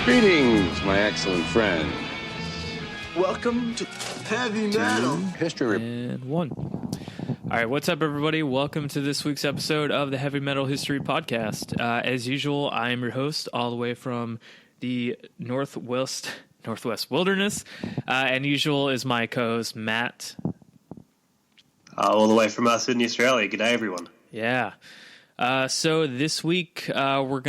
Greetings, my excellent friend. Welcome to Heavy Metal History. And one. All right, what's up, everybody? Welcome to this week's episode of the Heavy Metal History Podcast. As usual, I am your host, all the way from the Northwest Wilderness. And usual is my co-host, Matt. All the way from us in Australia. G'day, everyone. Yeah. So this week, we're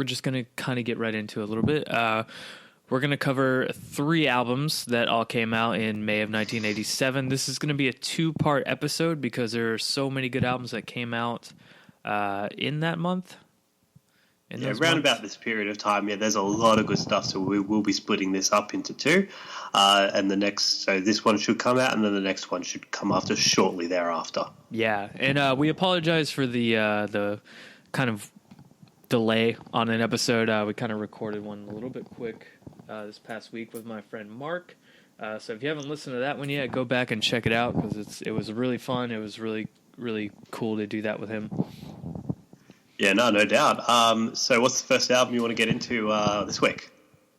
just going to kind of get right into it a little bit. We're going to cover 3 albums that all came out in May of 1987. This is going to be a 2-part episode because there are so many good albums that came out in that month. Around about this period of time, there's a lot of good stuff, so we will be splitting this up into 2. And so this one should come out, and then the next one should come after shortly thereafter. Yeah, and we apologize for the kind of delay on an episode. We kind of recorded one a little bit quick this past week with my friend Mark. So if you haven't listened to that one yet, go back and check it out because it was really fun. It was really, really cool to do that with him. Yeah, no doubt. So what's the first album you want to get into this week?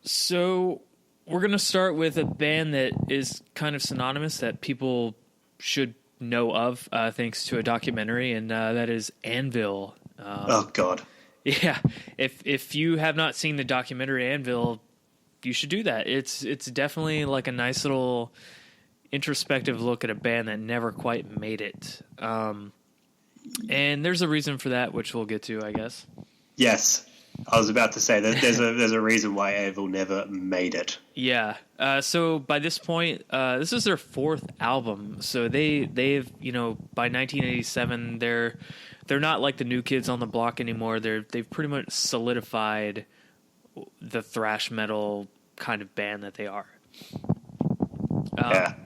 So we're going to start with a band that is kind of synonymous that people should know of thanks to a documentary, and that is Anvil. Oh, God. Yeah. If you have not seen the documentary Anvil, you should do that. It's definitely like a nice little introspective look at a band that never quite made it. And there's a reason for that, which we'll get to, I guess. Yes. I was about to say that there's a reason why Anvil never made it. Yeah. So by this point, this is their 4th album. So they've by 1987, they're not like the New Kids on the Block anymore. They've pretty much solidified the thrash metal kind of band that they are.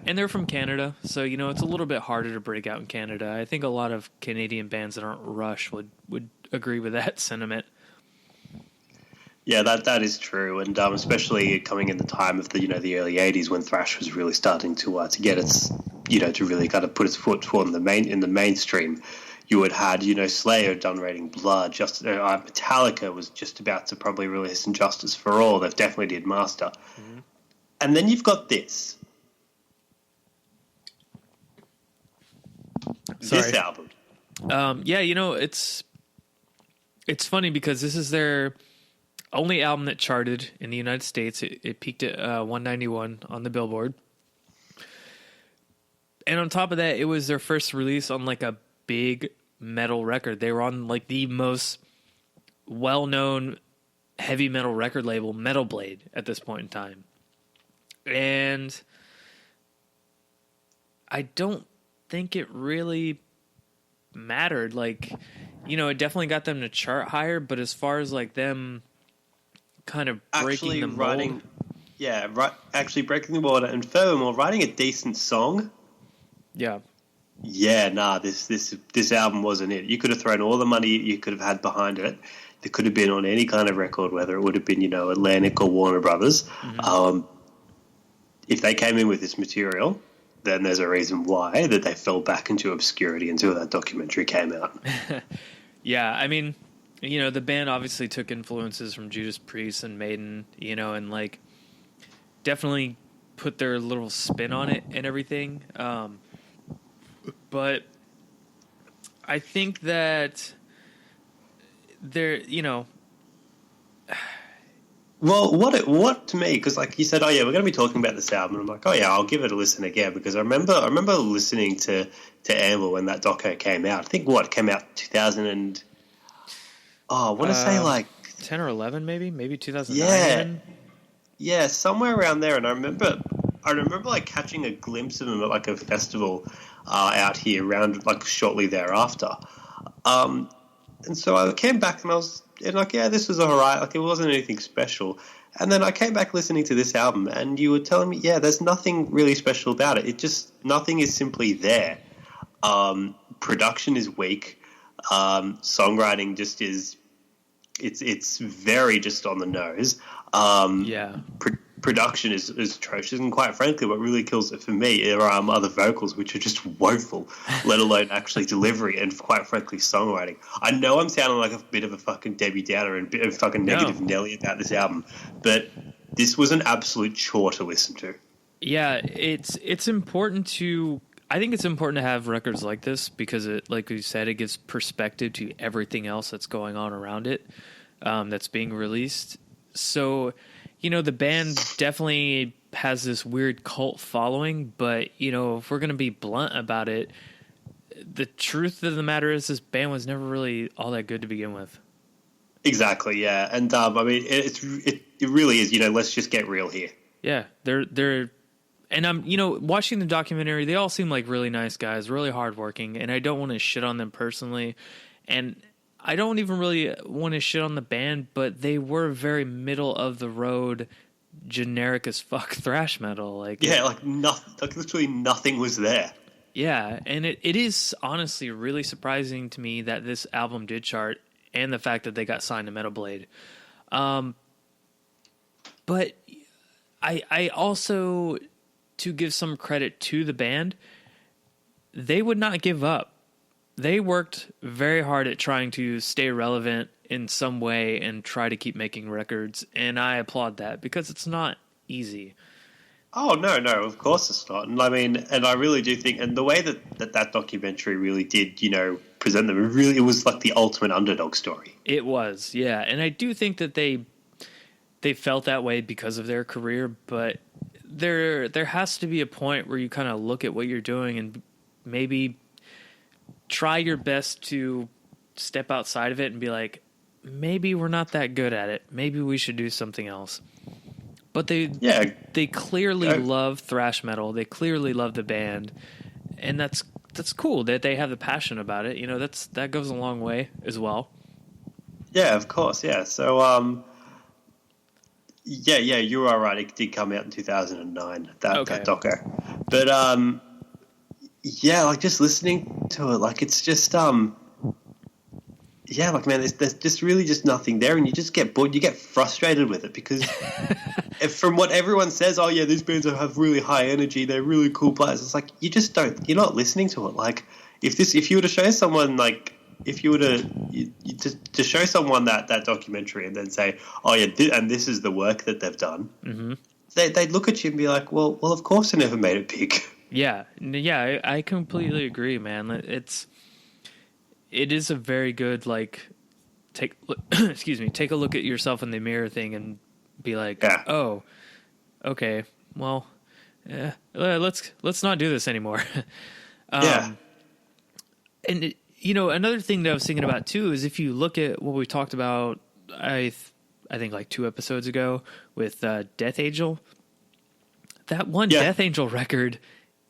And they're from Canada, so it's a little bit harder to break out in Canada. I think a lot of Canadian bands that aren't Rush would agree with that sentiment. Yeah, that is true, and especially coming in the time of the early '80s when thrash was really starting to get its to really kind of put its foot in the mainstream. You had Slayer done Raining Blood, Metallica was just about to probably release Injustice for All. They definitely did Master, mm-hmm. And then you've got this. This album. It's funny because this is their only album that charted in the United States. It peaked at 191 on the Billboard. And on top of that, it was their first release on like a big metal record. They were on like the most well-known heavy metal record label, Metal Blade, at this point in time. And I don't think it really mattered. Like, it definitely got them to chart higher, but as far as like them kind of breaking the mold, actually breaking the mold, and furthermore, writing a decent song. This album wasn't it. You could have thrown all the money you could have had behind it. It could have been on any kind of record, whether it would have been Atlantic or Warner Brothers. Mm-hmm. If they came in with this material, then there's a reason why that they fell back into obscurity until that documentary came out. Yeah, I mean, the band obviously took influences from Judas Priest and Maiden, and like definitely put their little spin on it and everything. But I think that they're, Well, what to me, because like you said, we're going to be talking about this album. And I'm like, I'll give it a listen again because I remember listening to Anvil when that doco came out. I think it came out 2000 and I want to say like 10 or 11, maybe 2009. Yeah, somewhere around there. And I remember like catching a glimpse of them at like a festival out here around like shortly thereafter. And so I came back and I was. And this was all right. Like, it wasn't anything special. And then I came back listening to this album, and you were telling me, there's nothing really special about it. Nothing is simply there. Production is weak. Songwriting it's very just on the nose. production is atrocious, and quite frankly, what really kills it for me are the vocals, which are just woeful, let alone actually delivery and quite frankly songwriting. I know I'm sounding like a bit of a fucking Debbie Downer and a bit of a fucking negative Nelly about this album, but this was an absolute chore to listen to. Yeah, it's important to. I think it's important to have records like this because it, like we said, it gives perspective to everything else that's going on around it, that's being released. So, the band definitely has this weird cult following, but, if we're going to be blunt about it, the truth of the matter is this band was never really all that good to begin with. Exactly, yeah. And, I mean, it really is, let's just get real here. Yeah, they're and I'm, watching the documentary, they all seem like really nice guys, really hardworking, and I don't want to shit on them personally, and I don't even really want to shit on the band, but they were very middle of the road, generic as fuck thrash metal. Nothing, literally nothing was there. Yeah, and it is honestly really surprising to me that this album did chart, and the fact that they got signed to Metal Blade. But I also, to give some credit to the band, they would not give up. They worked very hard at trying to stay relevant in some way and try to keep making records, and I applaud that because it's not easy. Oh, no, of course it's not. And I mean, and I really do think, and the way that documentary really did, present them, it was like the ultimate underdog story. It was, yeah. And I do think that they felt that way because of their career, but there has to be a point where you kind of look at what you're doing and maybe try your best to step outside of it and be like, maybe we're not that good at it. Maybe we should do something else. But they clearly love thrash metal. They clearly love the band, and that's cool that they have the passion about it. That goes a long way as well. Yeah, of course. Yeah. So, yeah, you are right. It did come out in 2009. That doco, but yeah, like just listening to it, like it's just yeah, like man, there's just really just nothing there, and you just get bored. You get frustrated with it because from what everyone says, oh yeah, these bands have really high energy, they're really cool players. It's like you're not listening to it. Like if you were to show someone, like if you were to show someone that documentary and then say, oh yeah, and this is the work that they've done, mm-hmm. They'd look at you and be like, well, of course they never made it big. Yeah, I completely agree, man. It is a very good, like, take a look at yourself in the mirror thing and be like, oh, okay, well, yeah, let's not do this anymore. Yeah. And another thing that I was thinking about too is if you look at what we talked about, I think like 2 episodes ago with Death Angel, that one Death Angel record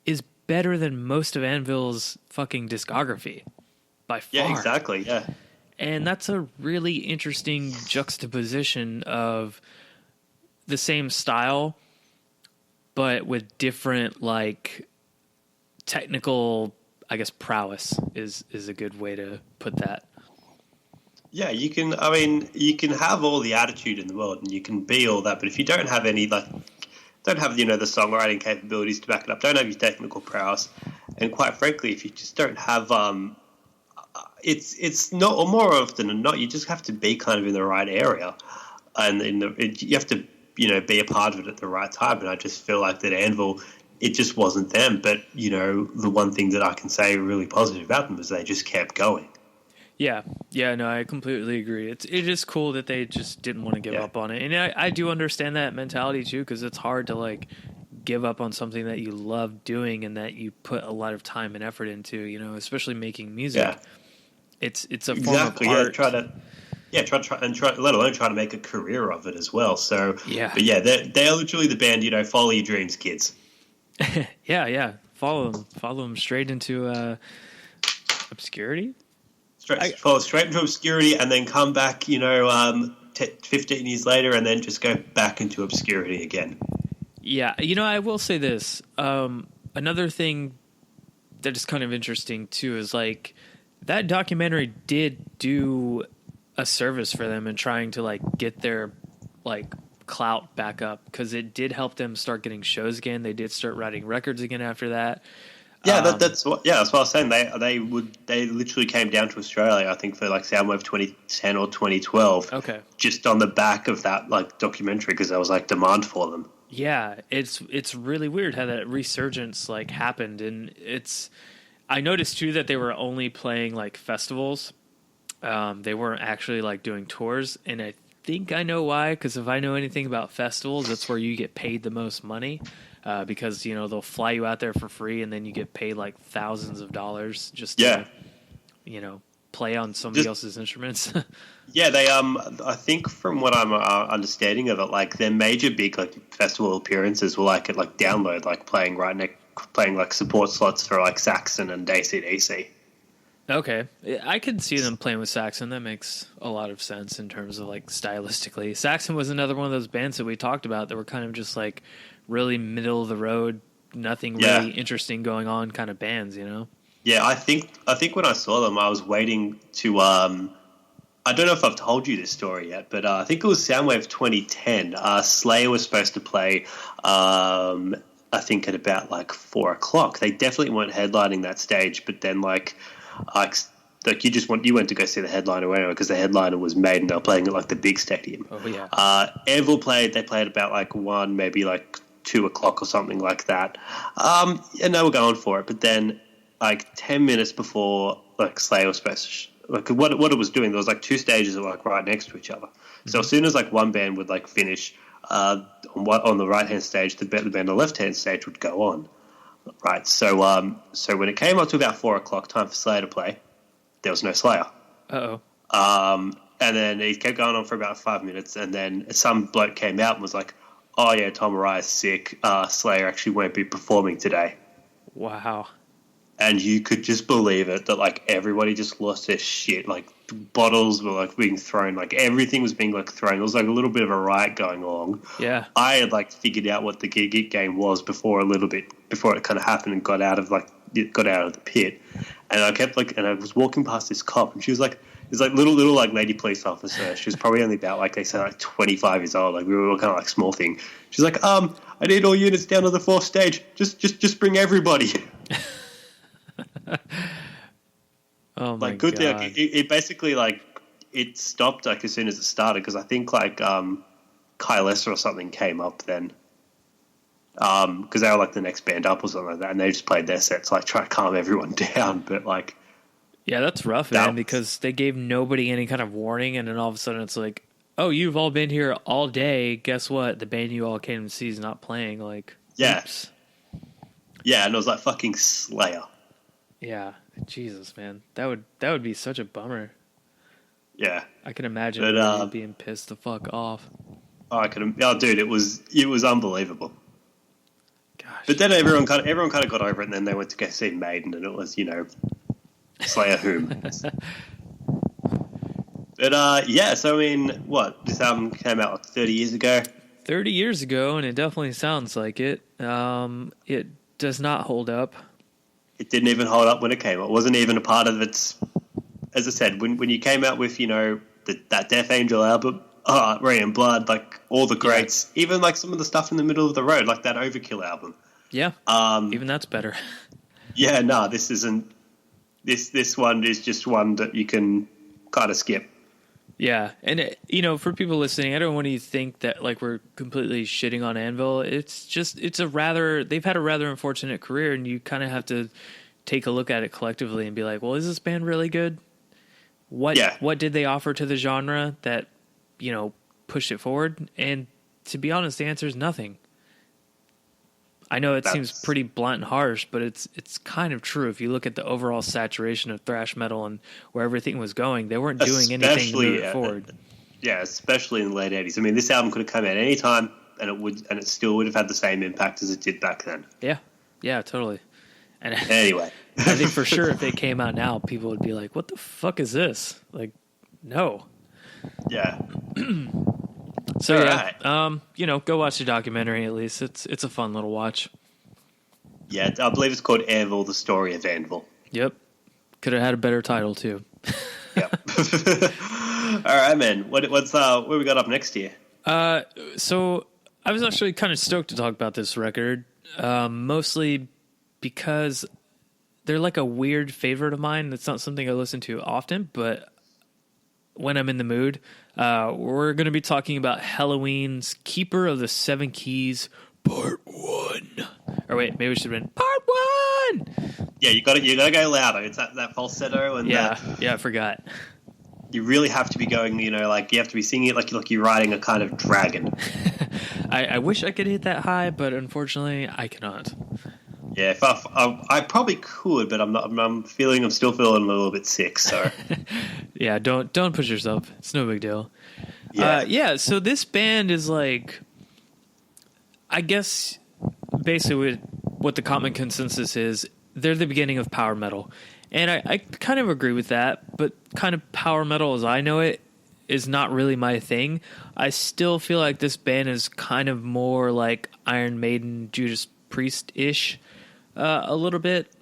is better than most of Anvil's fucking discography. By far. Yeah, exactly, yeah. And that's a really interesting juxtaposition of the same style, but with different, like, technical, I guess, prowess is a good way to put that. Yeah, you can have all the attitude in the world and you can be all that, but if you don't have any, like, the songwriting capabilities to back it up, don't have your technical prowess, and quite frankly, if you just don't have, it's not, or more often than not, you just have to be kind of in the right area, and you have to be a part of it at the right time. And I just feel like that Anvil, it just wasn't them. But the one thing that I can say really positive about them is they just kept going. Yeah, no, I completely agree. It is cool that they just didn't want to give up on it, and I do understand that mentality too, because it's hard to like give up on something that you love doing and that you put a lot of time and effort into. Especially making music. Yeah. It's a form of art. Yeah, try let alone try to make a career of it as well. So but yeah, they're literally the band. Follow your dreams, kids. yeah, follow them straight into obscurity. Fall straight into obscurity, and then come back. 15 years later, and then just go back into obscurity again. Yeah, I will say this. Another thing that is kind of interesting too is like, that documentary did do a service for them in trying to like get their like clout back up because it did help them start getting shows again. They did start writing records again after that. Yeah, that's what I was saying. They literally came down to Australia, I think, for like Soundwave 2010 or 2012. Okay. Just on the back of that like documentary because there was like demand for them. Yeah, it's really weird how that resurgence like happened, and I noticed too that they were only playing like festivals. They weren't actually like doing tours, and I think I know why. Because if I know anything about festivals, that's where you get paid the most money. Because they'll fly you out there for free, and then you get paid like thousands of dollars just to play on somebody else's instruments. Yeah, they I think from what I'm understanding of it, like their major big like festival appearances were like at like Download, like playing like support slots for like Saxon and AC/DC. Okay, I could see them playing with Saxon. That makes a lot of sense in terms of like stylistically. Saxon was another one of those bands that we talked about that were kind of just like really middle of the road, nothing really interesting going on kind of bands, Yeah, I think when I saw them, I was waiting to I don't know if I've told you this story yet, but I think it was Soundwave 2010. Slayer was supposed to play, I think at about like 4:00. They definitely weren't headlining that stage, but then like you went to go see the headliner anyway because the headliner was made and they were playing at like the big stadium. Oh yeah. Anvil played about like 1, maybe like 2:00 or something like that. And they were going for it, but then like 10 minutes before like Slayer was supposed to like what it was doing, there was like 2 stages that were like right next to each other. Mm-hmm. So as soon as like one band would like finish on the right hand stage, the band on the left hand stage would go on. Right. So when it came up to about 4:00, time for Slayer to play, there was no Slayer. Uh-oh. And then it kept going on for about 5 minutes, and then some bloke came out and was like, "Oh yeah, Tom Arai's sick. Slayer actually won't be performing today." Wow. And you could just believe it that like everybody just lost their shit. Like bottles were like being thrown, like everything was being like thrown. There was like a little bit of a riot going on. Yeah. I had like figured out what the gig game was before it kind of happened and got out of the pit. And I kept like, and I was walking past this cop, and she was like, this like little like lady police officer. She was probably only about like they said like 25 years old. Like we were kind of like small thing. She's like, I need all units down to the 4th stage. Just bring everybody. Oh my like good God. thing. It basically like it stopped like as soon as it started because I think like Kyle Lesser or something came up then. Because they were like the next band up or something like that, and they just played their sets like try to calm everyone down. But like, yeah, that's rough, man, because they gave nobody any kind of warning, and then all of a sudden it's like, oh, you've all been here all day. Guess what? The band you all came to see is not playing. Like, yes, yeah, and it was like fucking Slayer. Yeah, Jesus, man, that would be such a bummer. Yeah, I can imagine really being pissed the fuck off. Oh, dude, it was unbelievable. Gosh. But then everyone kind of got over it, and then they went to go see Maiden, and it was Slayer whom. But yeah, so I mean, what this album came out like 30 years ago. 30 years ago, and it definitely sounds like it. It does not hold up. It didn't even hold up when it came out. It wasn't even a part of its. As I said, when you came out with that Death Angel album, Rain and Blood, like all the greats, even like some of the stuff in the middle of the road, like that Overkill album. Yeah, even that's better. Yeah, no, this isn't. This one is just one that you can kind of skip. Yeah, and for people listening, I don't want you to think that like we're completely shitting on Anvil. They've had a rather unfortunate career, and you kind of have to take a look at it collectively and be like, well, is this band really good? What did they offer to the genre that pushed it forward? And to be honest, the answer is nothing. I know it seems pretty blunt and harsh, but it's kind of true. If you look at the overall saturation of thrash metal and where everything was going, they weren't doing anything to move it forward. Yeah, especially in the late 80s. I mean, this album could have come out any time, and it still would have had the same impact as it did back then. Yeah, totally. And anyway, I think for sure if it came out now, people would be like, "What the fuck is this?" Like, no. Yeah. So go watch the documentary at least. It's a fun little watch. Yeah, I believe it's called Anvil: The Story of Anvil. Yep. Could have had a better title too. Yep. All right, man. What we got up next here? So I was actually kind of stoked to talk about this record, mostly because they're like a weird favorite of mine. That's not something I listen to often, but when I'm in the mood, we're going to be talking about Helloween's Keeper of the Seven Keys, Part 1. Or wait, maybe we should have been Part 1! Yeah, you got to go louder. It's that falsetto and yeah, I forgot. You really have to be going, like you have to be singing it like you're riding a kind of dragon. I wish I could hit that high, but unfortunately I cannot. Yeah, if I probably could, but I'm still feeling a little bit sick. So yeah, don't push yourself. It's no big deal. Yeah, So this band is like, I guess, basically what the common consensus is. They're the beginning of power metal, and I kind of agree with that. But kind of power metal as I know it is not really my thing. I still feel like this band is kind of more like Iron Maiden, Judas Priest-ish. A little bit.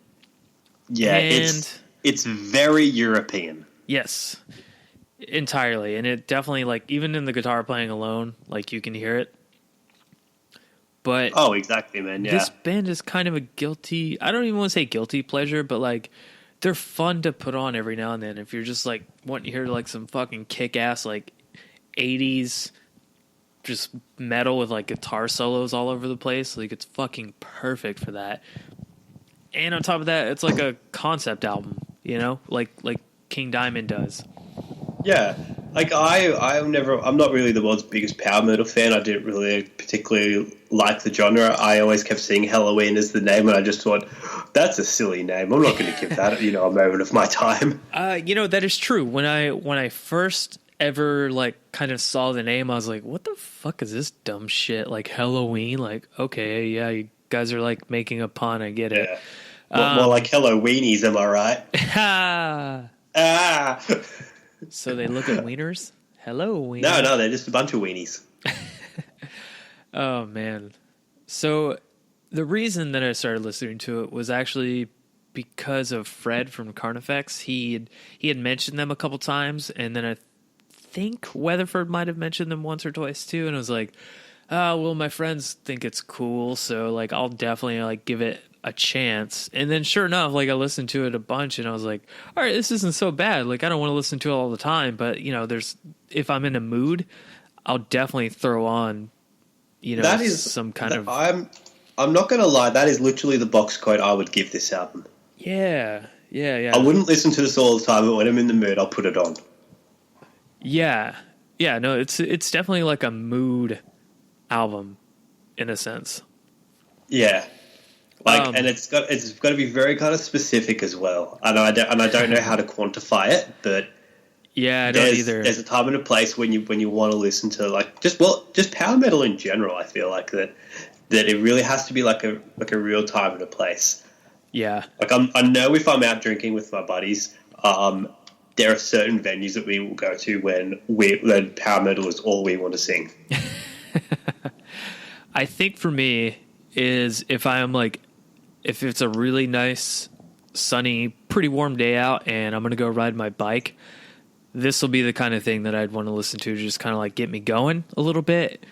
Yeah, and it's very European. Yes, entirely. And it definitely, like, even in the guitar playing alone, like, you can hear it. But oh, exactly, man. Yeah, this band is kind of a guilty, I don't even want to say guilty pleasure, but like they're fun to put on every now and then. If you're just like wanting to hear like some fucking kick-ass like 80s just metal with like guitar solos all over the place, like it's fucking perfect for that. And on top of that, it's like a concept album, like King Diamond does. Yeah, like I'm not really the world's biggest power metal fan. I didn't really particularly like the genre. I always kept seeing Helloween as the name, and I just thought that's a silly name. I'm not going to give that a moment of my time. That is true. When I first ever like kind of saw the name, I was like, what the fuck is this dumb shit? Like Helloween? Like, okay, yeah, you guys are like making a pun. I get it. More like Helloweenies, am I right? So they look at wieners? Hello, wieners. No, they're just a bunch of weenies. Oh, man. So the reason that I started listening to it was actually because of Fred from Carnifex. He had mentioned them a couple times, and then I think Weatherford might have mentioned them once or twice too, and I was like, well, my friends think it's cool, so like I'll definitely like give it a chance. And then sure enough, like I listened to it a bunch and I was like, all right, this isn't so bad. Like I don't want to listen to it all the time, but if I'm in a mood, I'll definitely throw on, that is some kind of. I'm not going to lie. That is literally the box quote I would give this album. Yeah. I wouldn't listen to this all the time, but when I'm in the mood, I'll put it on. Yeah. No, it's definitely like a mood album in a sense. Yeah. And it's got to be very kind of specific as well. I don't know how to quantify it, but yeah, I don't either. There's a time and a place when you want to listen to like just power metal in general. I feel like that it really has to be like a real time and a place. Yeah, like I know if I'm out drinking with my buddies, there are certain venues that we will go to when power metal is all we want to sing. I think for me is if it's a really nice, sunny, pretty warm day out and I'm going to go ride my bike, this will be the kind of thing that I'd want to listen to, just kind of like get me going a little bit.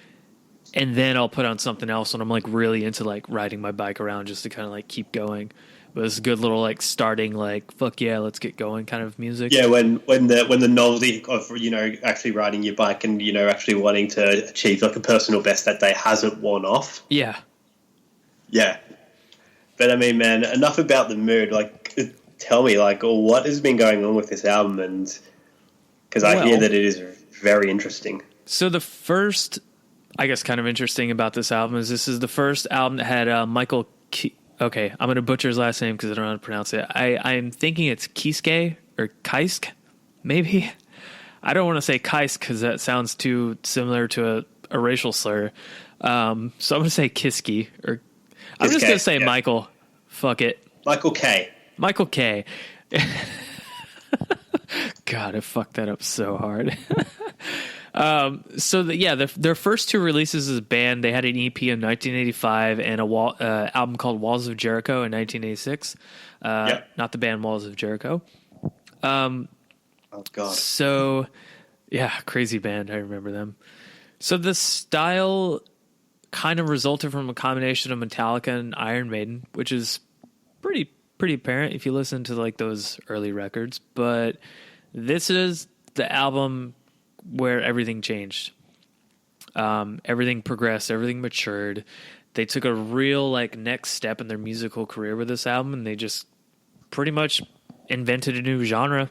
And then I'll put on something else when I'm like really into like riding my bike around just to kind of like keep going. But it's a good little like starting like fuck yeah, let's get going kind of music. Yeah, when the novelty of actually riding your bike and actually wanting to achieve like a personal best that day hasn't worn off. Yeah. But I mean, man, enough about the mood. Like, tell me, like, what has been going on with this album? And because I hear that it is very interesting. So the first, I guess, kind of interesting about this album is this is the first album that had Michael. Okay, I'm going to butcher his last name because I don't know how to pronounce it. I'm thinking it's Kiske or Kaisk, maybe. I don't want to say Kaisk because that sounds too similar to a racial slur. So I'm going to say Kiske or. I'm just going to say Michael. Fuck it. Michael K. God, I fucked that up so hard. Their first two releases as a band, they had an EP in 1985 and a album called Walls of Jericho in 1986. Not the band Walls of Jericho. Oh, God. So, yeah, crazy band. I remember them. So the style kind of resulted from a combination of Metallica and Iron Maiden, which is pretty apparent if you listen to like those early records. But this is the album where everything changed. Everything progressed, everything matured. They took a real like next step in their musical career with this album, and they just pretty much invented a new genre.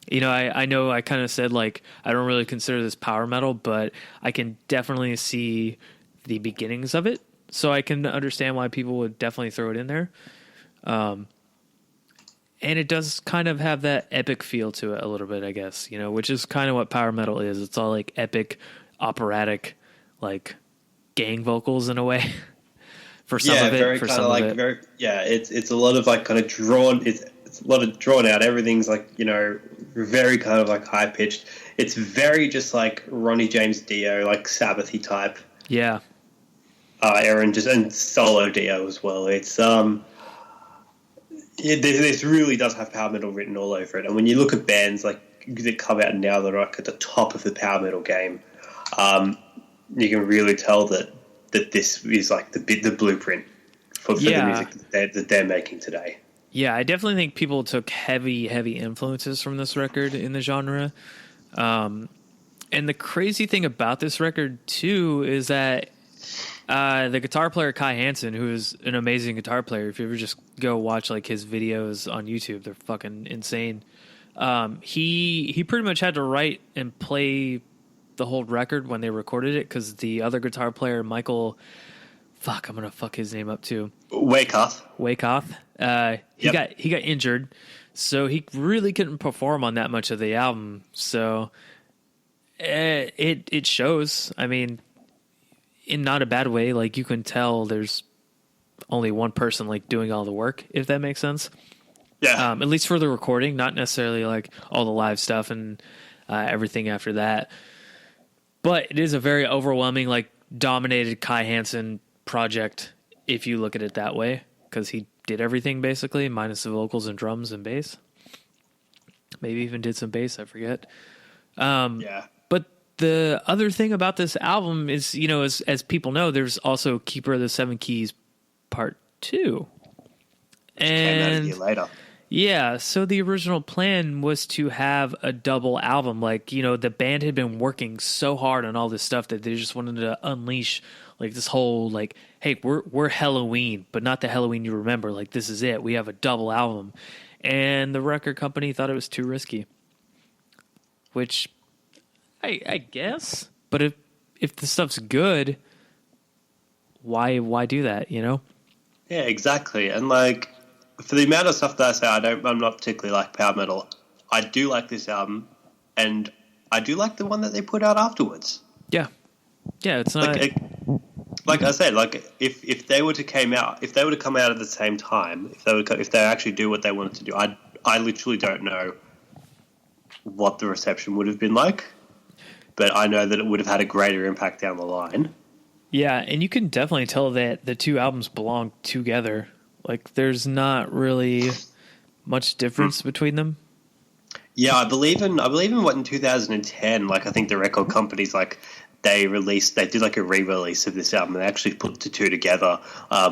You know, I know I kind of said like I don't really consider this power metal, but I can definitely see the beginnings of it, so I can understand why people would definitely throw it in there. And it does kind of have that epic feel to it a little bit, I guess, you know, which is kind of what power metal is. It's all like epic, operatic, like gang vocals in a way. For some of it, very for kind some of like of it. very it's a lot of like kind of drawn. It's a lot of drawn out. Everything's like, you know, very kind of like high pitched. It's very just like Ronnie James Dio, like Sabbathy type. Yeah. Aaron and solo Dio as well. It's this really does have power metal written all over it. And when you look at bands like that come out now that are like at the top of the power metal game, you can really tell that this is like the blueprint for the music that they're making today. Yeah, I definitely think people took heavy influences from this record in the genre. And the crazy thing about this record, too, is that the guitar player Kai Hansen, who is an amazing guitar player, if you ever just go watch like his videos on YouTube, they're fucking insane. He pretty much had to write and play the whole record when they recorded it because the other guitar player, Michael, I'm gonna fuck his name up too. Wakeoff. He got injured, so he really couldn't perform on that much of the album. So it shows. I mean, in not a bad way. Like you can tell, there's only one person like doing all the work, if that makes sense. Yeah. At least for the recording, not necessarily like all the live stuff and everything after that. But it is a very overwhelming, like dominated Kai Hansen project if you look at it that way, because he did everything basically minus the vocals and drums and bass. Maybe even did some bass, I forget. But the other thing about this album is, you know, as people know, there's also Keeper of the Seven Keys Part 2. Came out a year later. Yeah, so the original plan was to have a double album. Like, you know, the band had been working so hard on all this stuff that they just wanted to unleash like this whole like, hey, we're Helloween, but not the Helloween you remember. Like, this is it. We have a double album. And the record company thought it was too risky. Which I guess, but if the stuff's good, why do that, you know? Yeah, exactly. And like, for the amount of stuff that I say, I'm not particularly like power metal. I do like this album, and I do like the one that they put out afterwards. Yeah, it's not like I said, like if they were to come out at the same time, if they actually do what they wanted to do, I literally don't know what the reception would have been like, but I know that it would have had a greater impact down the line. Yeah, and you can definitely tell that the two albums belong together. Like, there's not really much difference between them. Yeah, I believe in what in 2010, like I think the record companies like they did like a re-release of this album and they actually put the two together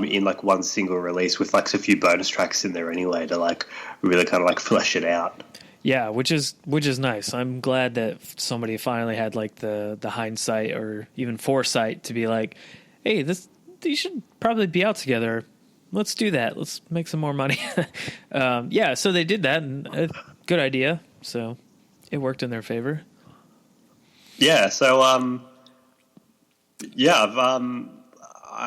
in like one single release with like a few bonus tracks in there anyway to like really kind of like flesh it out. Yeah, which is nice. I'm glad that somebody finally had like the hindsight or even foresight to be like, hey, these should probably be out together. Let's do that. Let's make some more money. So they did that, and good idea. So it worked in their favor. Yeah. So, I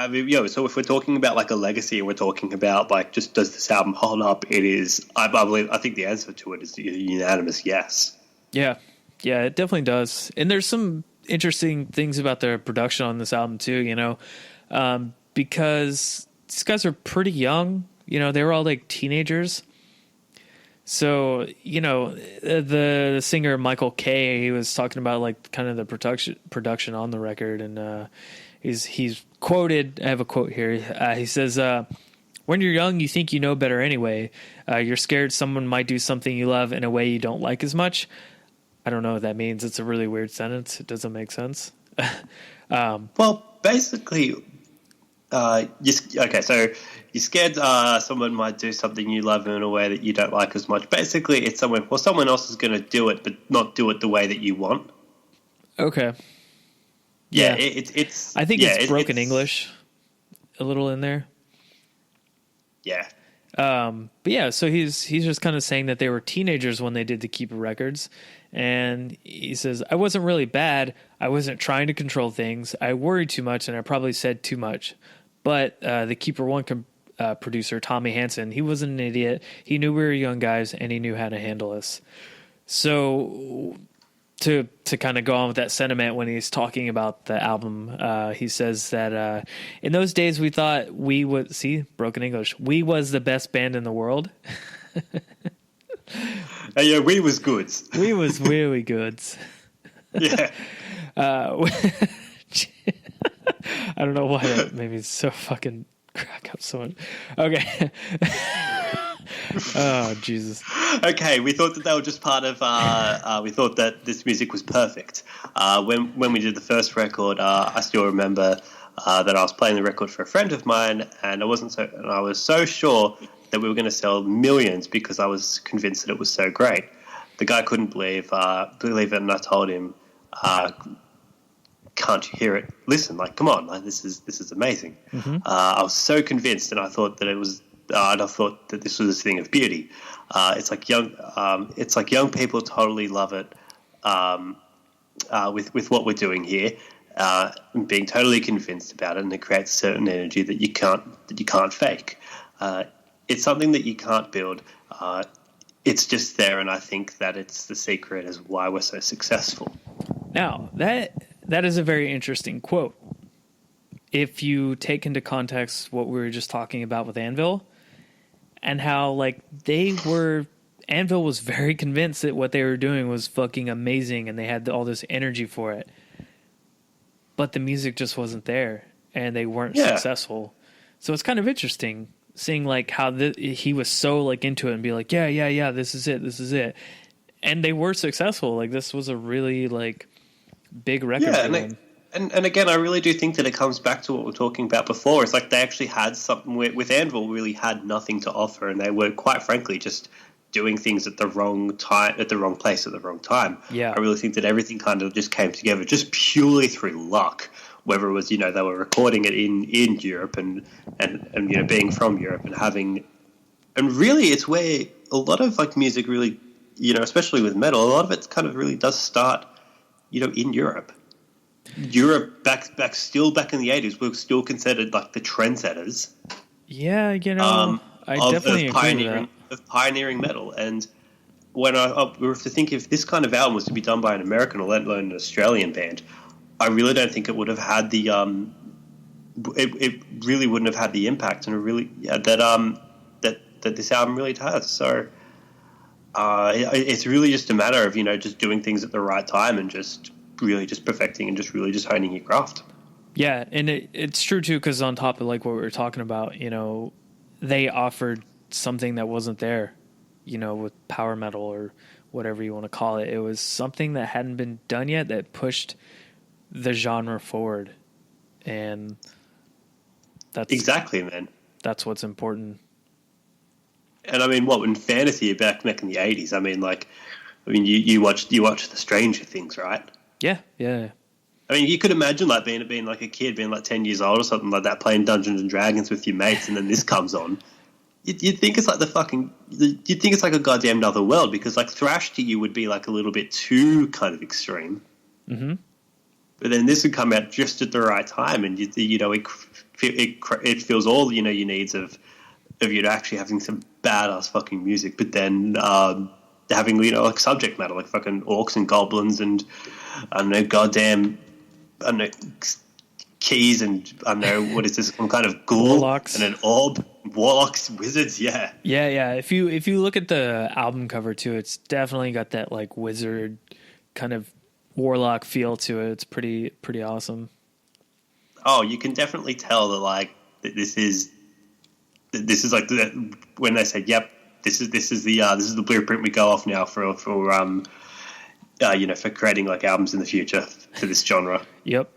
mean, so if we're talking about like a legacy, and we're talking about like just does this album hold up? It is. I think the answer to it is a unanimous yes. Yeah, it definitely does. And there's some interesting things about the production on this album too. You know, because these guys are pretty young. You know, they were all like teenagers. So, you know, the singer Michael Kay, he was talking about like kind of the production on the record, and he's quoted. I have a quote here. He says, "When you're young, you think you know better anyway. You're scared someone might do something you love in a way you don't like as much." I don't know what that means. It's a really weird sentence. It doesn't make sense. Well, basically, so you're scared someone might do something you love in a way that you don't like as much. Basically, it's someone else is going to do it, but not do it the way that you want. Okay. Yeah, Yeah. it's. I think yeah, it's broken English a little in there. Yeah. But yeah, so he's just kind of saying that they were teenagers when they did the Keeper records. And he says, I wasn't really bad. I wasn't trying to control things. I worried too much and I probably said too much. But the Pt.1 producer, Tommy Hansen, he wasn't an idiot. He knew we were young guys and he knew how to handle us. So to kind of go on with that sentiment when he's talking about the album, he says that in those days we thought we would, see, broken English, we was the best band in the world. Yeah, we was goods. We was really goods. Yeah. I don't know why that made me so fucking crack up so much. Okay. Oh, Jesus. Okay, we thought that they were just part of. We thought that this music was perfect. When we did the first record, I still remember that I was playing the record for a friend of mine, and I was so sure that we were going to sell millions because I was convinced that it was so great. The guy couldn't believe it, and I told him, "Can't you hear it? Listen, like, come on, like, this is amazing." Mm-hmm. I was so convinced, and I thought that it was. And I thought that this was a thing of beauty. It's like young people totally love it with what we're doing here, and being totally convinced about it, and it creates a certain energy that you can't fake. It's something that you can't build. It's just there, and I think that it's the secret as why we're so successful. Now, that is a very interesting quote. If you take into context what we were just talking about with Anvil, and how, like, Anvil was very convinced that what they were doing was fucking amazing and they had all this energy for it. But the music just wasn't there and they weren't successful. So it's kind of interesting seeing, like, how he was so, like, into it and be like, yeah, this is it. And they were successful. Like, this was a really, like, big record for them. And again, I really do think that it comes back to what we were talking about before. It's like they actually had something with Anvil, really had nothing to offer, and they were, quite frankly, just doing things at the wrong time, at the wrong place, at the wrong time. Yeah. I really think that everything kind of just came together just purely through luck. Whether it was, they were recording it in Europe and being from Europe and really it's where a lot of, like, music really, especially with metal, a lot of it kind of really does start, in Europe. Europe back in the 80s were still considered, like, the trendsetters. Yeah, I definitely agree with that. Of pioneering metal. And when we were to think if this kind of album was to be done by an American or let alone an Australian band, I really don't think it would have had the it really wouldn't have had the impact and that this album really has. So it's really just a matter of just doing things at the right time and just really just perfecting and just really just honing your craft. Yeah, and it's true too, because on top of, like, what we were talking about, they offered something that wasn't there, with power metal or whatever you want to call it. It was something that hadn't been done yet that pushed the genre forward, and that's exactly, man. That's what's important. And I mean, in fantasy back in the 80s? You watched the Stranger Things, right? Yeah. I mean, you could imagine, like, being like a kid, being like 10 years old or something like that, playing Dungeons and Dragons with your mates, and then this comes on. You'd think it's like you'd think it's like a goddamn other world, because, like, thrash to you would be, like, a little bit too kind of extreme. Mm-hmm. But then this would come out just at the right time, and it fills all your needs of actually having some badass fucking music, but then having like subject matter, like fucking orcs and goblins and keys and what is this, some kind of ghoul, warlocks, and an orb, warlocks, wizards. Yeah. If you look at the album cover too, it's definitely got that, like, wizard kind of warlock feel to it. It's pretty awesome. Oh, you can definitely tell that, like, that this is like when they say, "Yep, this is the blueprint we go off now for for creating like albums in the future for this genre. Yep.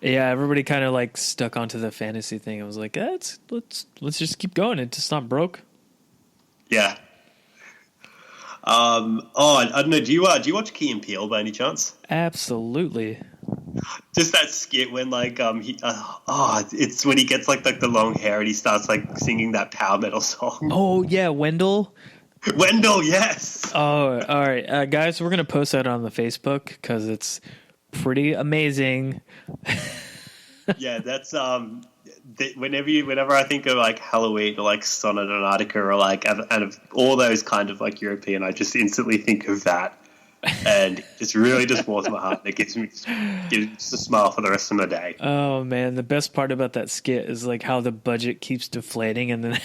Yeah, everybody kind of like stuck onto the fantasy thing. I was like, let's just keep going. It's just not broke. Yeah. I don't know. Do you watch Key and Peele by any chance? Absolutely. Just that skit when like it's when he gets like the long hair and he starts like singing that power metal song. Oh yeah, Wendell. Wendell, yes. Oh, all right, guys, we're gonna post that on the Facebook because it's pretty amazing. Yeah, that's whenever I think of like Helloween or like Sonnet Antarctica or like and of all those kind of like European, I just instantly think of that, and it's really just warms my heart. It gives me just a smile for the rest of my day. Oh man, the best part about that skit is like how the budget keeps deflating, and then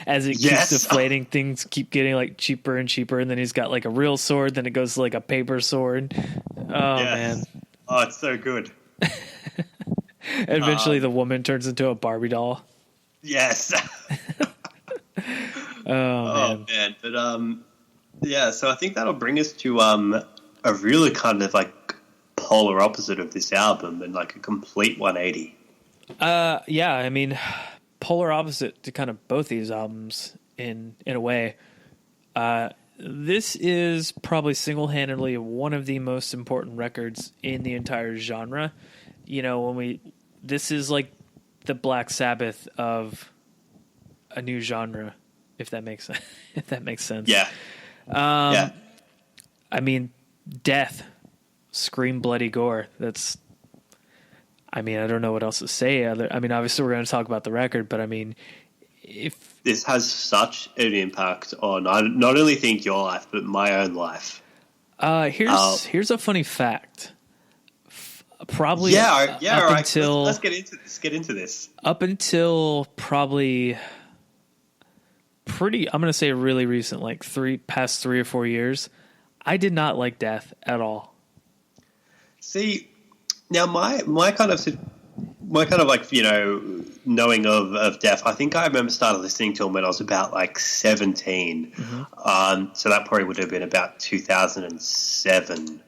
as it Yes. keeps deflating, things keep getting like cheaper and cheaper, and then he's got like a real sword, then it goes to like a paper sword. Oh Yes. man. Oh, it's so good. Eventually the woman turns into a Barbie doll. Yes. Oh man. man. But yeah, so I think that'll bring us to a really kind of like polar opposite of this album and like a complete 180. Yeah, I mean, polar opposite to kind of both these albums in a way. This is probably single-handedly one of the most important records in the entire genre. You know, this is like the Black Sabbath of a new genre, if that makes sense. Yeah. Yeah. I mean, Death, Scream, Bloody Gore. I don't know what else to say. Obviously we're going to talk about the record, but I mean, if This has such an impact on I not only think your life, but my own life. here's a funny fact. Probably All right. until Let's get into this. Up until probably I'm going to say really recent, like past 3 or 4 years, I did not like Death at all. See, now my kind of like, knowing of Death, I think I remember started listening to him when I was about like 17. Mm-hmm. So that probably would have been about 2007.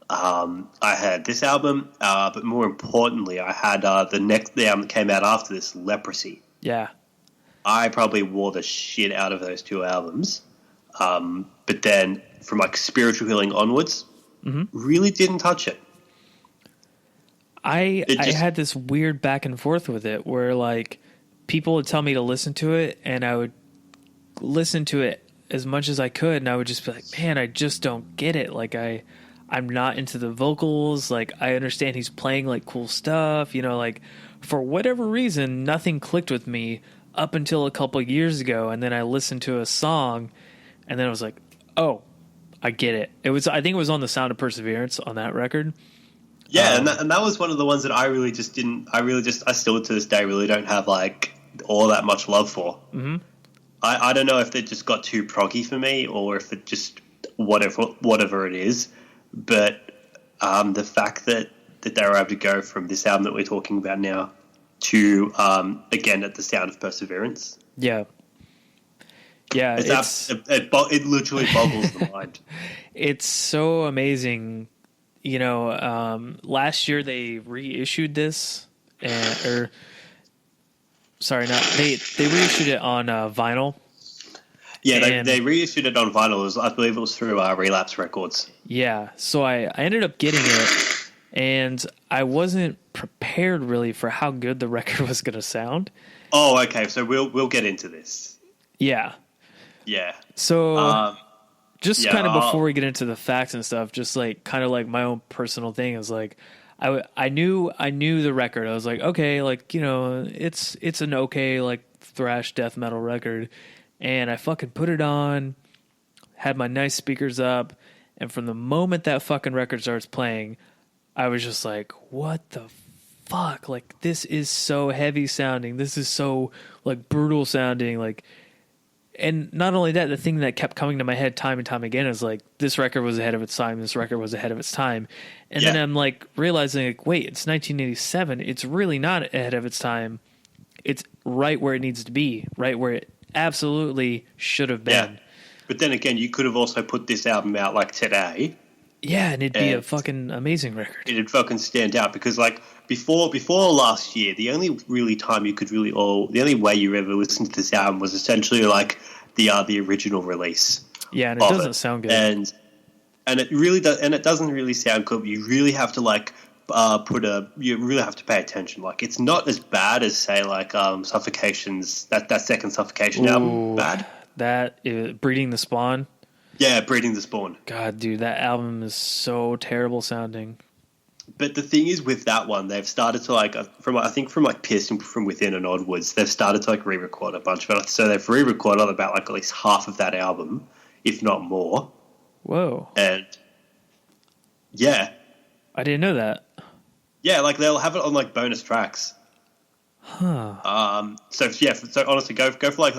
I had this album, but more importantly, I had the album that came out after this, Leprosy. Yeah. I probably wore the shit out of those two albums. But then from like Spiritual Healing onwards, really didn't touch it. I had this weird back and forth with it where like people would tell me to listen to it and I would listen to it as much as I could and I would just be like, man, I just don't get it. Like I'm not into the vocals. Like I understand he's playing like cool stuff, like for whatever reason, nothing clicked with me up until a couple of years ago. And then I listened to a song and then I was like, oh, I get it. I think it was on The Sound of Perseverance on that record. Yeah, and that was one of the ones that I really just didn't. I still to this day really don't have like all that much love for. Mm-hmm. I don't know if it just got too proggy for me, or if it just whatever it is. But the fact that they were able to go from this album that we're talking about now to again at The Sound of Perseverance. Yeah, it literally boggles the mind. It's so amazing. Last year they reissued this, they reissued it on vinyl. Yeah, they reissued it on vinyl. I believe it was through Relapse Records. Yeah, so I ended up getting it, and I wasn't prepared really for how good the record was going to sound. Oh, okay. So we'll get into this. Yeah. Yeah. So. Kind of before we get into the facts and stuff, just like kind of like my own personal thing is like, I knew the record. I was like, okay, like, it's an okay, like thrash death metal record. And I fucking put it on, had my nice speakers up. And from the moment that fucking record starts playing, I was just like, what the fuck? Like, this is so heavy sounding. This is so like brutal sounding. Like, and not only that, the thing that kept coming to my head time and time again is like, this record was ahead of its time. This record was ahead of its time. And then I'm like realizing like, wait, it's 1987. It's really not ahead of its time. It's right where it needs to be, right where it absolutely should have been. Yeah. But then again, you could have also put this album out like today Yeah, and it'd be a And fucking amazing record. it'd fucking stand out because like before last year, the only really time you could really the only way you ever listened to this album was essentially like the original release. Yeah, and it doesn't sound good. And it really does, and it doesn't really sound good. You really have to like you really have to pay attention. Like it's not as bad as say like Suffocation's that second Suffocation album. Bad. That is Breeding the Spawn. Yeah, Breeding the Spawn. God, dude, that album is so terrible sounding. But the thing is, with that one, they've started to like from Piercing from Within and onwards, they've started to like re-record a bunch of it. So they've re-recorded about like at least half of that album, if not more. Whoa! And yeah, I didn't know that. Yeah, like they'll have it on like bonus tracks. Huh. So honestly, go for like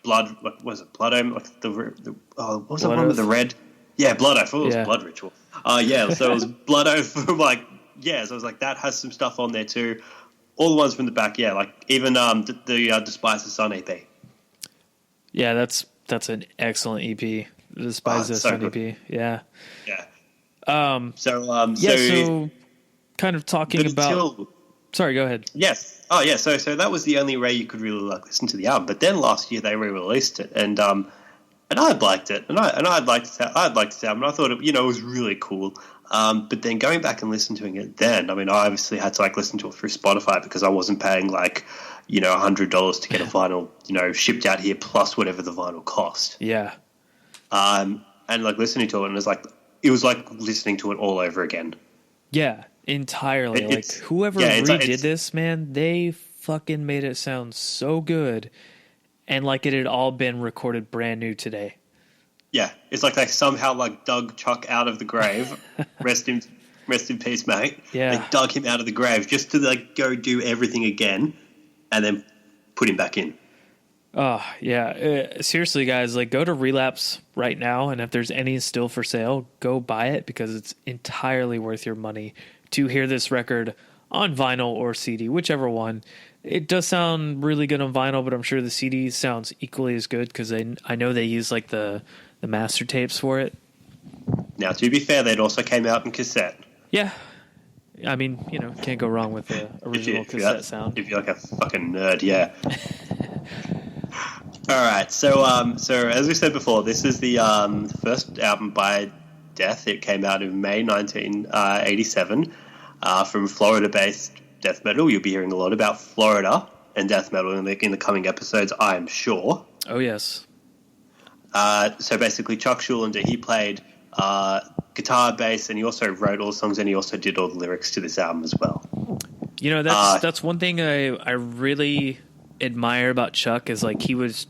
Blood. What was it? Blood Omen? Like what was the one with the red? Yeah, Blood Oath. It was Blood Ritual. Yeah. So it was Blood Oath from like So I was like that has some stuff on there too. All the ones from the back. Yeah, like even the Despise the Sun EP. Yeah, that's an excellent EP. Despise the Sun EP. Yeah. Yeah. So kind of talking about. Sorry, go ahead. Yes. Oh, yeah. So that was the only way you could really like listen to the album. But then last year they re-released it, and I'd liked it, and I'd liked this album. And I thought it was really cool. But then going back and listening to it, then I mean, I obviously had to like listen to it through Spotify because I wasn't paying like $100 to get a vinyl shipped out here plus whatever the vinyl cost. Yeah. And like listening to it, and it was like listening to it all over again. Yeah. Entirely. Like whoever redid this, man, they fucking made it sound so good, and like it had all been recorded brand new today. Yeah, it's like they somehow like dug Chuck out of the grave. rest in peace, mate. Yeah, they dug him out of the grave just to like go do everything again, and then put him back in. Oh yeah, seriously, guys, like go to Relapse right now, and if there's any still for sale, go buy it because it's entirely worth your money to hear this record on vinyl or CD, whichever one. It does sound really good on vinyl, but I'm sure the CD sounds equally as good because I know they use like the master tapes for it. Now, to be fair, they'd also came out in cassette. Yeah. I mean, can't go wrong with the original cassette sound. If you're like a fucking nerd, yeah. All right, so as we said before, this is the first album by Death. It came out in May 1987 from Florida-based death metal. You'll be hearing a lot about Florida and death metal in the coming episodes, I'm sure. Oh, yes. So basically, Chuck Shuldiner, he played guitar, bass, and he also wrote all the songs, and he also did all the lyrics to this album as well. That's one thing I really admire about Chuck is like he was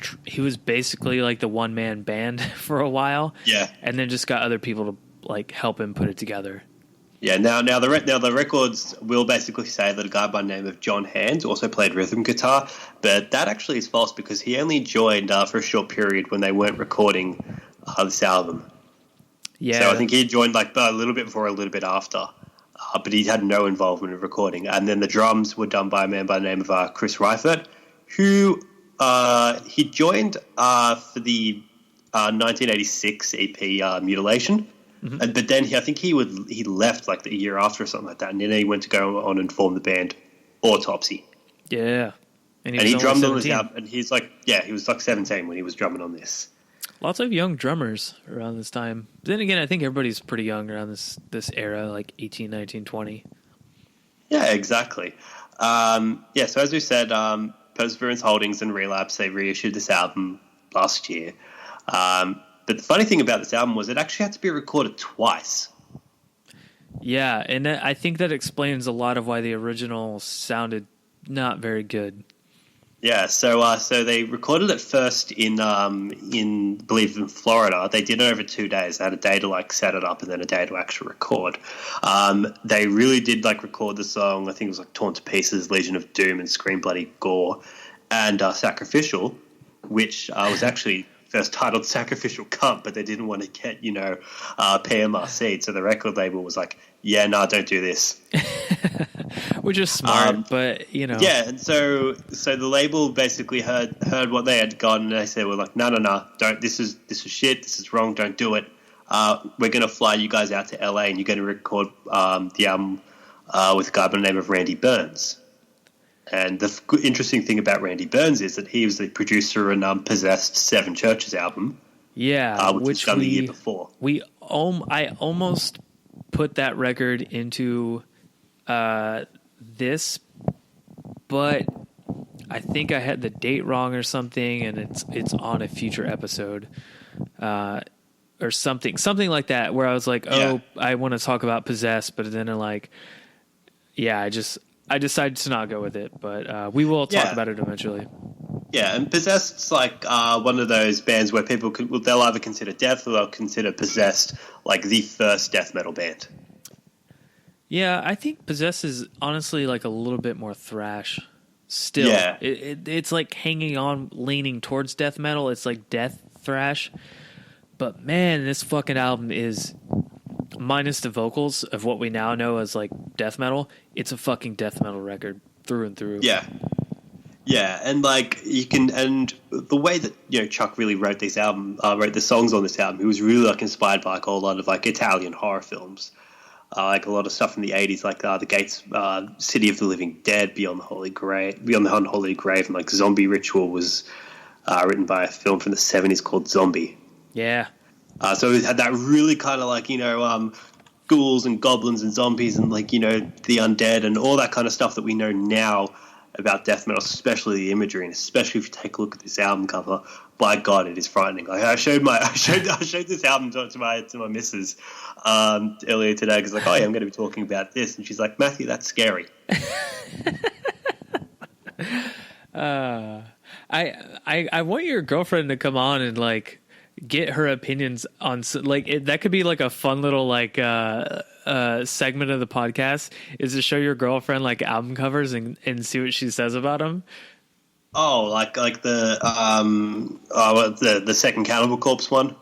basically like the one-man band for a while. Yeah. And then just got other people to like help him put it together. Yeah, now the records will basically say that a guy by the name of John Hands also played rhythm guitar, but that actually is false because he only joined for a short period when they weren't recording this album. Yeah. So I think he joined like a little bit before, a little bit after, but he had no involvement in recording. And then the drums were done by a man by the name of Chris Reifert, who he joined for the 1986 EP Mutilation. Mm-hmm. But then I think he left like the year after or something like that, and then he went to go on and form the band Autopsy. Yeah, and he drummed 17. On this album, and he was like 17 when he was drumming on this. Lots of young drummers around this time. But then again, I think everybody's pretty young around this era, like 18, 19, 20. Yeah, exactly. So as we said, Perseverance Holdings and Relapse, they reissued this album last year. But the funny thing about this album was it actually had to be recorded twice. Yeah, and I think that explains a lot of why the original sounded not very good. Yeah, so they recorded it first in Florida. They did it over 2 days. They had a day to like set it up and then a day to actually record. They really did like record the song. I think it was like Torn to Pieces, Legion of Doom, and Scream Bloody Gore, and Sacrificial, which was actually first titled Sacrificial Cunt, but they didn't want to get, PMRC. So the record label was like, yeah, no, don't do this. Which is smart, but, Yeah, and so the label basically heard what they had gotten, and they said, well, like, no, don't, this is shit, this is wrong, don't do it. we're going to fly you guys out to LA and you're going to record the album with a guy by the name of Randy Burns. And the interesting thing about Randy Burns is that he was the producer in Possessed Seven Churches album. Yeah, which was done the year before. I almost put that record into this, but I think I had the date wrong or something, and it's on a future episode, or something like that, where I was like, I want to talk about Possessed, but then I decided to not go with it, but we will talk about it eventually. Yeah, and Possessed's like one of those bands where they'll either consider Death or they'll consider Possessed like the first death metal band. Yeah, I think Possessed is honestly like a little bit more thrash. Still, it's like hanging on, leaning towards death metal. It's like death thrash. But man, this fucking album is, minus the vocals of what we now know as like death metal, it's a fucking death metal record through and through. Yeah, and like and the way that Chuck really wrote this album, wrote the songs on this album, he was really like inspired by like a lot of like Italian horror films. Like a lot of stuff from the 80s, like The Gates, City of the Living Dead, Beyond the Unholy Grave, and like Zombie Ritual was written by a film from the 70s called Zombie. Yeah. So it had that really kind of like, ghouls and goblins and zombies and like, the undead and all that kind of stuff that we know now about death metal, especially the imagery, and especially if you take a look at this album cover. By God, it is frightening. Like I showed this album to my missus earlier today because like, I'm going to be talking about this, and she's like, Matthew, that's scary. I want your girlfriend to come on and like get her opinions on like that could be like a fun little like segment of the podcast, is to show your girlfriend like album covers and see what she says about them. Oh, like the the second Cannibal Corpse one.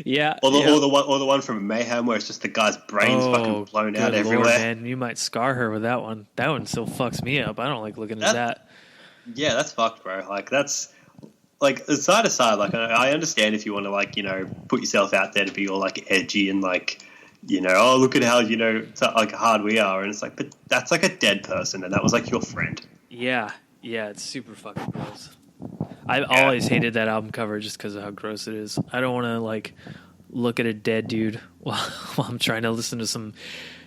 Yeah, or the one from Mayhem where it's just the guy's brains fucking blown out everywhere. Lord, man, you might scar her with that one. That one still fucks me up. I don't like looking at that. Yeah, that's fucked, bro. Like that's like side to side. Like I understand if you want to like put yourself out there to be all like edgy and like look at how like hard we are, and it's like, but that's like a dead person, and that was like your friend. Yeah, it's super fucking gross. I've always hated that album cover just because of how gross it is. I don't want to like look at a dead dude while I'm trying to listen to some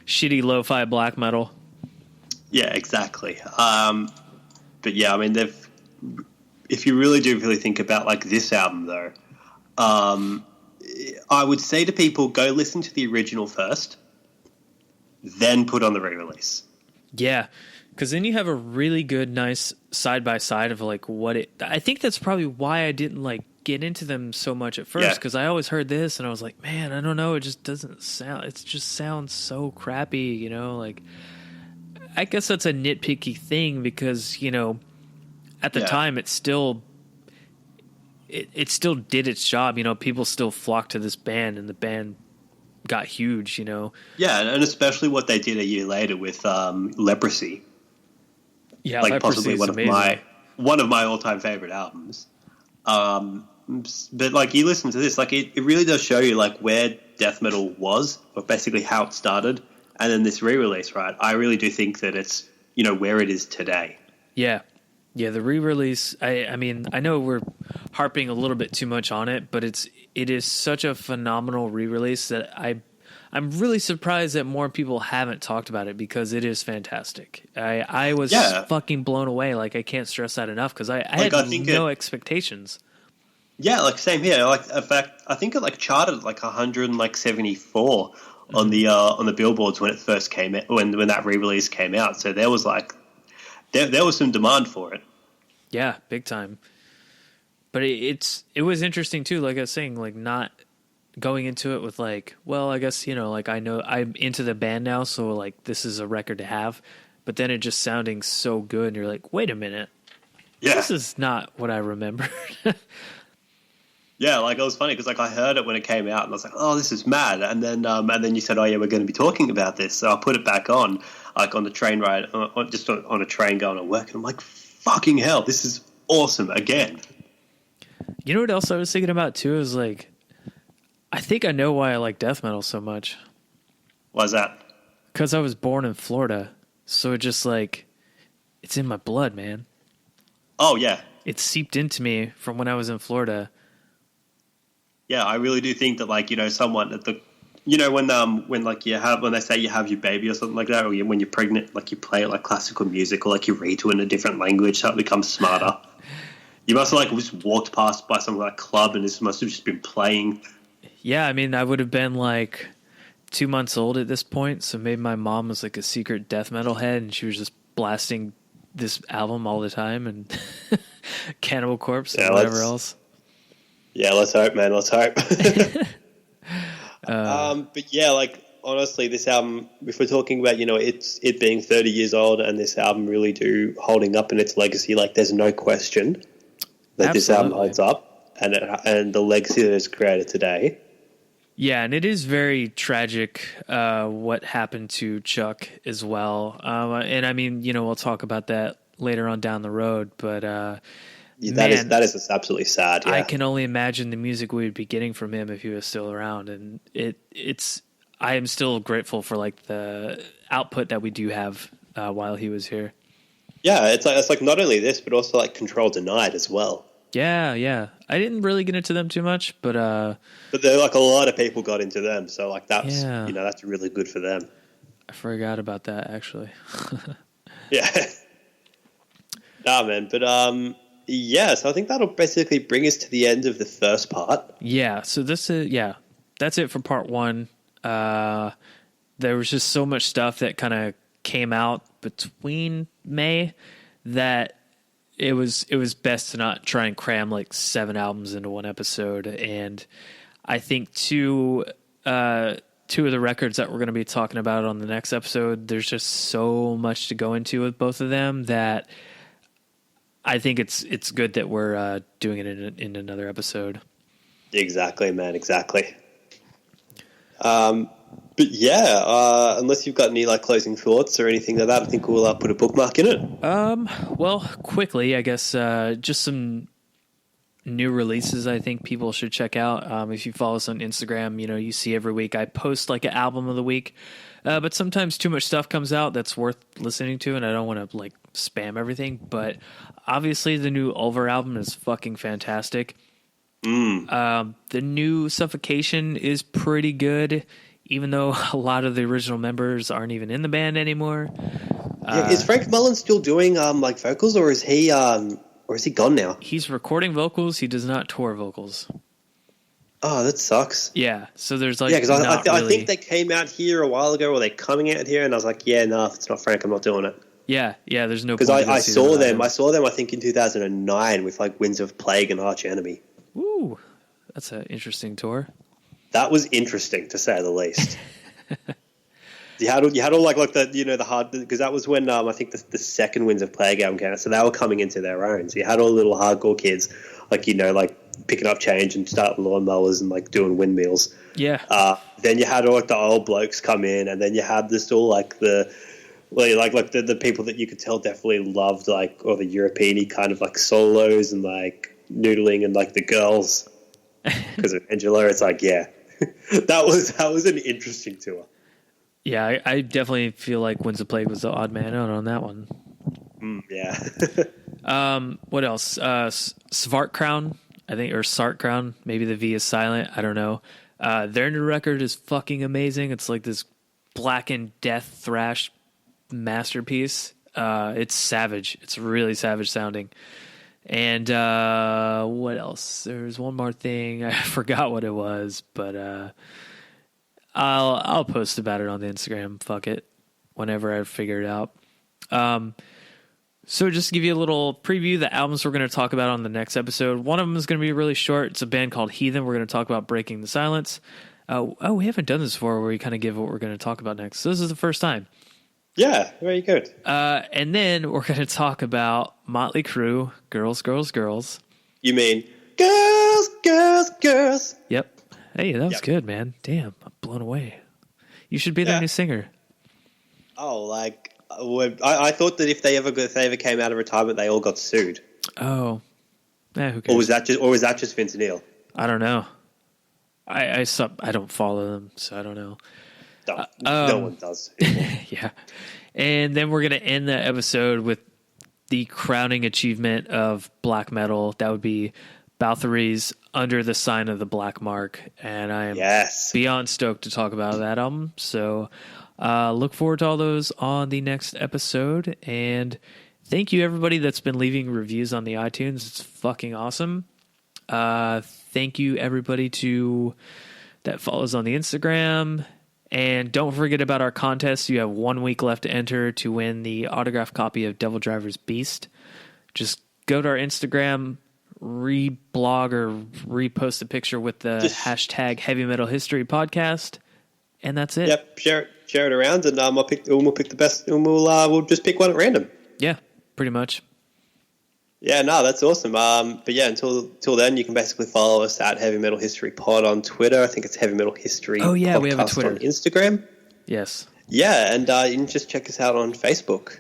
shitty lo-fi black metal. Yeah, exactly. But yeah, I mean, if you really think about like this album though, I would say to people, go listen to the original first, then put on the re-release. Yeah. Because then you have a really good, nice side-by-side of like what it... I think that's probably why I didn't like get into them so much at first, because I always heard this and I was like, man, I don't know, it just doesn't sound... It just sounds so crappy, like... I guess that's a nitpicky thing because, at the time it still... It still did its job, people still flocked to this band and the band got huge, Yeah, and especially what they did a year later with Leprosy. Yeah, like Leprosy possibly one of my all-time favorite albums. But like you listen to this, like it really does show you like where death metal was, or basically how it started, and then this re-release, right? I really do think that it's where it is today. Yeah, the re-release. I mean, I know we're harping a little bit too much on it, but it is such a phenomenal re-release that I'm really surprised that more people haven't talked about it, because it is fantastic. I was fucking blown away. Like I can't stress that enough, because I had no expectations. Yeah, like same here. Like in fact, I think it like charted like 174 on the billboards when it first came out, when that re-release came out. So there was like there was some demand for it. Yeah, big time. But it was interesting too. Like I was saying, like not going into it with like, well, I guess, like I know I'm into the band now, so like this is a record to have, but then it just sounding so good and you're like, wait a minute. Yeah. This is not what I remember. Yeah, like it was funny because like I heard it when it came out and I was like, oh, this is mad. And then you said, oh yeah, we're going to be talking about this. So I put it back on, like on the train ride, just on a train going to work, and I'm like, fucking hell, this is awesome again. You know what else I was thinking about too is like, I think I know why I like death metal so much. Why's that? Because I was born in Florida, so it just like it's in my blood, man. Oh yeah, It seeped into me from when I was in Florida. yeah. I really do think that, like, someone at the, when like when they say you have your baby or something like that, or when you're pregnant, like you play like classical music or like you read to it in a different language so it becomes smarter. You must have like just walked past by some like club and this must have just been playing. Yeah, I mean, I would have been like 2 months old at this point, so maybe my mom was like a secret death metal head, and she was just blasting this album all the time, and Cannibal Corpse and whatever else. Yeah, let's hope, man. Let's hope. But yeah, like honestly, this album, if we're talking about, it being 30 years old and this album really holding up in its legacy, like there's no question that this album holds up and the legacy that is created today. Yeah, and it is very tragic what happened to Chuck as well. And I mean, we'll talk about that later on down the road, but that is just absolutely sad. Yeah. I can only imagine the music we would be getting from him if he was still around, and I am still grateful for like the output that we do have while he was here. Yeah, it's like not only this, but also like Control Denied as well. Yeah. I didn't really get into them too much, but there like a lot of people got into them, so like that's that's really good for them. I forgot about that actually. Yeah. Nah, man, but so I think that'll basically bring us to the end of the first part. Yeah, so that's it for part one. There was just so much stuff that kind of came out between May that it was best to not try and cram like 7 albums into one episode. And I think two of the records that we're going to be talking about on the next episode, there's just so much to go into with both of them that I think it's good that we're doing it in another episode. Exactly, man. Exactly. But yeah, unless you've got any like closing thoughts or anything like that, I think we'll put a bookmark in it. Well, quickly, I guess just some new releases I think people should check out. If you follow us on Instagram, you see every week I post like an album of the week. But sometimes too much stuff comes out that's worth listening to, and I don't want to like spam everything. But obviously, the new Ulver album is fucking fantastic. The new Suffocation is pretty good, even though a lot of the original members aren't even in the band anymore. Is Frank Mullen still doing like vocals, or is he gone now? He's recording vocals. He does not tour vocals. Oh, that sucks. Yeah, so there's like because I think they came out here a while ago, or they're coming out here, and I was like, yeah, no, if it's not Frank, I'm not doing it. Yeah, there's no. Because I saw them. I saw them. I think in 2009 with like Winds of Plague and Arch Enemy. Ooh, that's an interesting tour. That was interesting to say the least. You had all like the the hard, because that was when I think the second Winds of Plague album came out, so they were coming into their own. So you had all the little hardcore kids like picking up change and starting lawnmowers and like doing windmills. Yeah. Then you had all like the old blokes come in, and then you had this all like the people that you could tell definitely loved like or the European-y kind of like solos and like noodling and like the girls because of Angela. It's like that was an interesting tour. Yeah, I definitely feel like Winds of Plague was the odd man out on that one. Yeah. What else? Svartkrone, I think, or Sartkrone. Maybe the V is silent. I don't know. Their new record is fucking amazing. It's like this blackened death thrash masterpiece. It's savage. It's really savage sounding. And what else? There's one more thing. I forgot what it was, but I'll post about it on the Instagram. Fuck it, whenever I figure it out. So just to give you a little preview, the albums we're going to talk about on the next episode. One of them is going to be really short. It's a band called Heathen. We're going to talk about Breaking the Silence. We haven't done this before where we kind of give what we're going to talk about next. So this is the first time. Yeah, very good. And then we're going to talk about Motley Crue, Girls, Girls, Girls. You mean Girls, Girls, Girls? Yep. Hey, that was good, man. Damn, I'm blown away. You should be their new singer. Oh, like I thought that if they ever came out of retirement, they all got sued. Oh, who cares? Or was that just Vince Neil? I don't know. I don't follow them, so I don't know. No one does. Yeah. And then we're going to end the episode with the crowning achievement of black metal. That would be Balthury's Under the Sign of the Black Mark. And I am beyond stoked to talk about that album. So look forward to all those on the next episode. And thank you, everybody that's been leaving reviews on the iTunes. It's fucking awesome. Thank you, everybody that follows on the Instagram. And don't forget about our contest. You have 1 week left to enter to win the autographed copy of Devil Driver's Beast. Just go to our Instagram, reblog or repost a picture with the hashtag Heavy Metal History Podcast, and that's it. Yep, share it around, and we'll pick the best, and we'll just pick one at random. Yeah, pretty much. Yeah, no, that's awesome. But yeah, until then, you can basically follow us at Heavy Metal History Pod on Twitter. I think it's Heavy Metal History. Oh yeah, Podcast we have a Twitter on Instagram. Yes. Yeah, and you can just check us out on Facebook.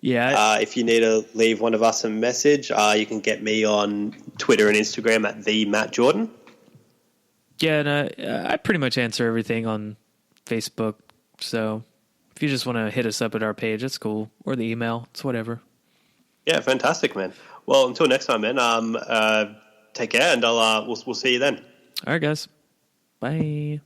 Yeah. If you need to leave one of us a message, you can get me on Twitter and Instagram at the Matt Jordan. Yeah, and I pretty much answer everything on Facebook. So if you just want to hit us up at our page, it's cool, or the email. It's whatever. Yeah, fantastic, man. Well, until next time, man. Take care, and we'll see you then. All right, guys. Bye.